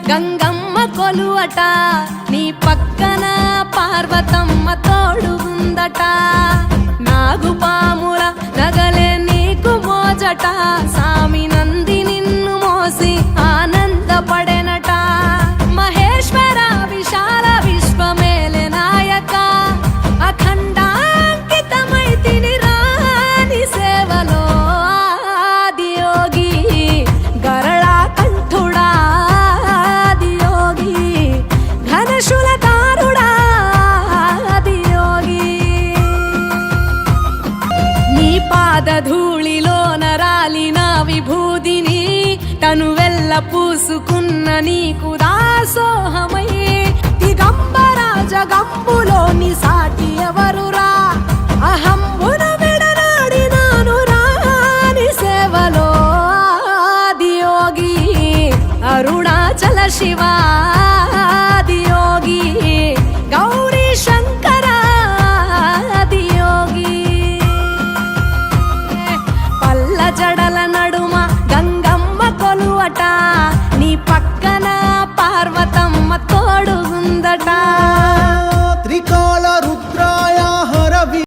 గంగమ్మ కొలువట నీ పక్కన పార్వతమ్మ తోడు ఉందట నాగుపాముల నగలే నీకు మోజట సామి నంది నిన్ను మోసి ఆనందపడెనట మహేశ్వర విశాల విశ్వమేలే నాయక అఖండాంకితమై తిని రాని సేవలో ఆదియోగి గరళా కంఠుడా ఆదియోగి ఘనశూలధారుడా ఆదియోగి నీ పాదధూళిలో నరాలిన విభూదిని తనువెల్ల పూసుకున్న నీకు దాసోహమై దిగంబర జగంబులోని సాటి ఎవరురా అహంబున విడనాడినాను రాని సేవలో ఆదియోగి అరుణాచల శివ ఆదియోగి గౌరీ శంకర ఆదియోగి పల్ల జడల నడుమ గంగమ్మ కొలువట